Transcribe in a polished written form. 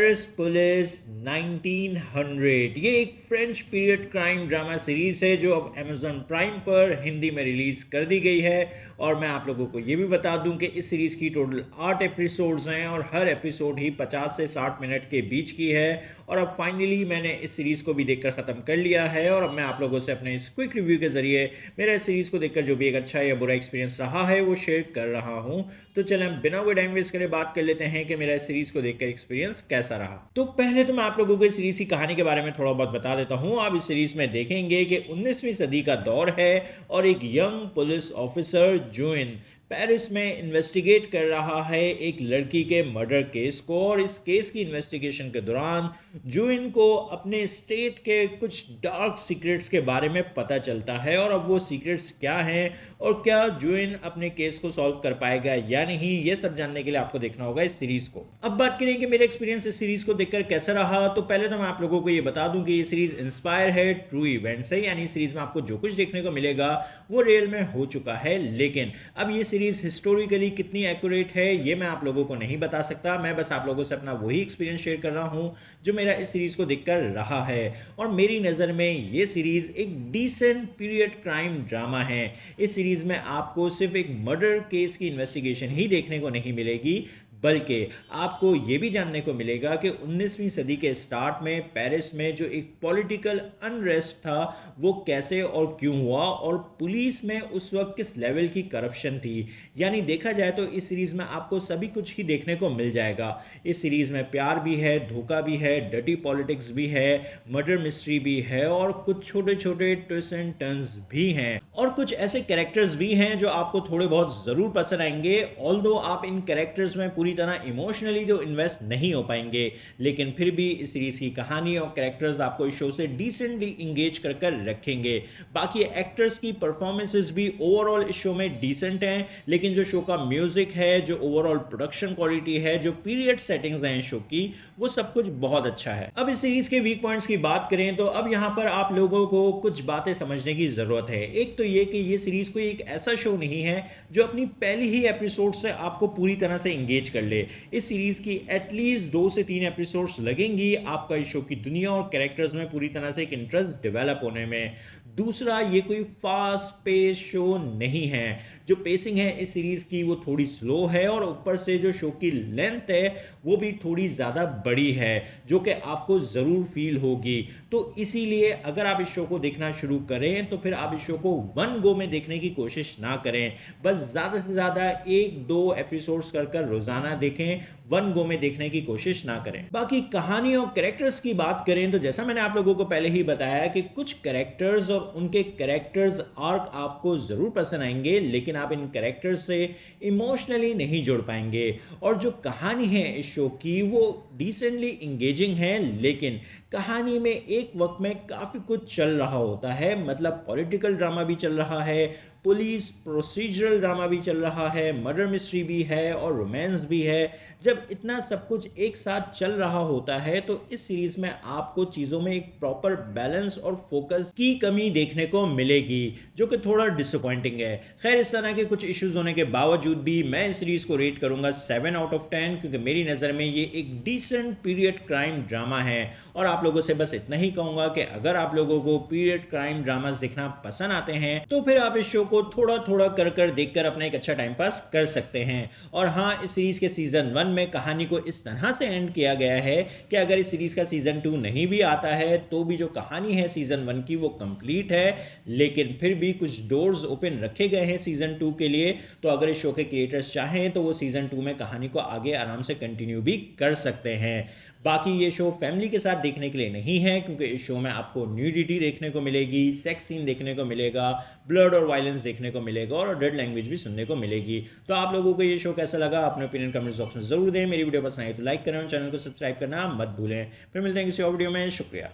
Paris police 1900 ये एक French period crime drama series है जो अब अमेजॉन प्राइम पर हिंदी में रिलीज कर दी गई है। और मैं आप लोगों को ये भी बता दूं कि इस सीरीज की टोटल 8 एपिसोड्स हैं और हर एपिसोड ही 50 से 60 मिनट के बीच की है। और अब फाइनली मैंने इस सीरीज को भी देखकर ख़त्म कर लिया है और अब मैं आप लोगों से अपने इस क्विक रिव्यू के जरिए मेरा इस सीरीज को देखकर जो भी एक अच्छा या बुरा एक्सपीरियंस रहा है वो शेयर कर रहा हूँ। तो चलें हम बिना कोई टाइम वेस्ट करे बात कर लेते हैं कि मेरा इस सीरीज को देखकर एक्सपीरियंस कैसा रहा। तो पहले तो मैं आप लोगों को इस सीरीज की कहानी के बारे में थोड़ा बहुत बता देता हूं। आप इस सीरीज में देखेंगे कि 19वीं सदी का दौर है और एक यंग पुलिस ऑफिसर जूइन पेरिस में इन्वेस्टिगेट कर रहा है एक लड़की के मर्डर केस को। और इस केस की इन्वेस्टिगेशन के दौरान जूइन को अपने स्टेट के कुछ डार्क सीक्रेट्स के बारे में पता चलता है। और अब वो सीक्रेट्स क्या हैं और क्या जूइन अपने केस को सॉल्व कर पाएगा या नहीं, ये सब जानने के लिए आपको देखना होगा इस सीरीज को। अब बात करें कि मेरा एक्सपीरियंस इस सीरीज को देखकर कैसा रहा, तो पहले तो मैं आप लोगों को ये बता दूं कि ये सीरीज इंस्पायर है ट्रू इवेंट से, यानी सीरीज में आपको जो कुछ देखने को मिलेगा वो रियल में हो चुका है। लेकिन अब ये सीरीज हिस्टोरिकली कितनी एक्यूरेट है ये मैं आप लोगों को नहीं बता सकता। मैं बस आप लोगों से अपना वही एक्सपीरियंस शेयर कर रहा हूं जो मेरा इस सीरीज को देखकर रहा है। और मेरी नज़र में ये सीरीज एक डिसेंट पीरियड क्राइम ड्रामा है। इस सीरीज में आपको सिर्फ एक मर्डर केस की इन्वेस्टिगेशन ही देखने को नहीं मिलेगी, बल्कि आपको ये भी जानने को मिलेगा कि 19वीं सदी के स्टार्ट में पेरिस में जो एक पॉलिटिकल अनरेस्ट था वो कैसे और क्यों हुआ और पुलिस में उस वक्त किस लेवल की करप्शन थी। यानी देखा जाए तो इस सीरीज में आपको सभी कुछ ही देखने को मिल जाएगा। इस सीरीज में प्यार भी है, धोखा भी है, डर्टी पॉलिटिक्स भी है, मर्डर मिस्ट्री भी है और कुछ छोटे छोटे ट्विस्ट एंड टर्न्स भी हैं और कुछ ऐसे कैरेक्टर्स भी हैं जो आपको थोड़े बहुत ज़रूर पसंद आएंगे। ऑल्दो आप इन कैरेक्टर्स में पूरी तरह इमोशनली तो इन्वेस्ट नहीं हो पाएंगे, लेकिन फिर भी इस सीरीज की कहानी और कैरेक्टर्स आपको इस शो से डिसेंटली इंगेज कर रखेंगे। बाकी एक्टर्स की परफॉर्मेंसेस भी ओवरऑल इस शो में डिसेंट हैं, लेकिन जो शो का म्यूजिक है, जो ओवरऑल प्रोडक्शन क्वालिटी है, जो पीरियड सेटिंग्स हैं शो की, वो सब कुछ बहुत अच्छा है। अब इस सीरीज के वीक पॉइंट्स की बात करें तो अब यहाँ पर आप लोगों को कुछ बातें समझने की जरूरत है। एक तो ये कि ये सीरीज कोई एक ऐसा शो नहीं है जो अपनी पहली ही एपिसोड से आपको पूरी तरह से इंगेज कर ले। इस सीरीज की एटलीस्ट 2 से 3 एपिसोड्स लगेंगी आपका इस शो की दुनिया और कैरेक्टर्स में पूरी तरह से एक इंटरेस्ट डेवलप होने में। दूसरा, ये कोई फास्ट पेस शो नहीं है। जो पेसिंग है इस सीरीज की वो थोड़ी स्लो है और ऊपर से जो शो की लेंथ है वो भी थोड़ी ज़्यादा बड़ी है जो कि आपको ज़रूर फील होगी। तो इसीलिए अगर आप इस शो को देखना शुरू करें तो फिर आप इस शो को वन गो में देखने की कोशिश ना करें। बस ज़्यादा से ज़्यादा 1-2 एपिसोड्स कर रोज़ाना देखें, वन गो में देखने की कोशिश ना करें। बाकी कहानी और कैरेक्टर्स की बात करें तो जैसा मैंने आप लोगों को पहले ही बताया कि कुछ कैरेक्टर्स और उनके कैरेक्टर्स आर्क आपको ज़रूर पसंद आएंगे, लेकिन आप इन कैरेक्टर्स से इमोशनली नहीं जुड़ पाएंगे। और जो कहानी है इस शो की वो डिसेंटली इंगेजिंग है, लेकिन कहानी में एक वक्त में काफ़ी कुछ चल रहा होता है। मतलब पॉलिटिकल ड्रामा भी चल रहा है, पुलिस प्रोसीजरल ड्रामा भी चल रहा है, मर्डर मिस्ट्री भी है और रोमांस भी है। जब इतना सब कुछ एक साथ चल रहा होता है तो इस सीरीज में आपको चीज़ों में एक प्रॉपर बैलेंस और फोकस की कमी देखने को मिलेगी जो कि थोड़ा डिसअपॉइंटिंग है। खैर, इस तरह के कुछ इश्यूज होने के बावजूद भी मैं इस सीरीज को रेट करूंगा 7 आउट ऑफ 10, क्योंकि मेरी नज़र में ये एक डिसेंट पीरियड क्राइम ड्रामा है। और आप लोगों से बस इतना ही कहूंगा कि अगर आप लोगों को पीरियड क्राइम ड्रामास देखना पसंद आते हैं तो फिर आप इस शो को थोड़ा थोड़ा कर देखकर अपना एक अच्छा टाइम पास कर सकते हैं। और हाँ, इस सीरीज के सीजन 1 में कहानी को इस तरह से एंड किया गया है कि अगर इस सीरीज का सीजन 2 नहीं भी आता है तो भी जो कहानी है सीजन 1 की वो कंप्लीट है। लेकिन फिर भी कुछ डोर्स ओपन रखे गए हैं सीजन 2 के लिए, तो अगर इस शो के क्रिएटर्स चाहें तो वो सीजन 2 में कहानी को आगे आराम से कंटिन्यू भी कर सकते हैं। बाकी ये शो फैमिली के साथ देखने के लिए नहीं है, क्योंकि इस शो में आपको न्यूडिटी देखने को मिलेगी, सेक्स सीन देखने को मिलेगा, ब्लड और वायलेंस देखने को मिलेगा और डेड लैंग्वेज भी सुनने को मिलेगी। तो आप लोगों को ये शो कैसा लगा अपने ओपिनियन कमेंट बॉक्स में जरूर दें। मेरी वीडियो पसंद आई तो लाइक करें और चैनल को सब्सक्राइब करना मत भूलें। फिर मिलते हैं किसी और वीडियो में। शुक्रिया।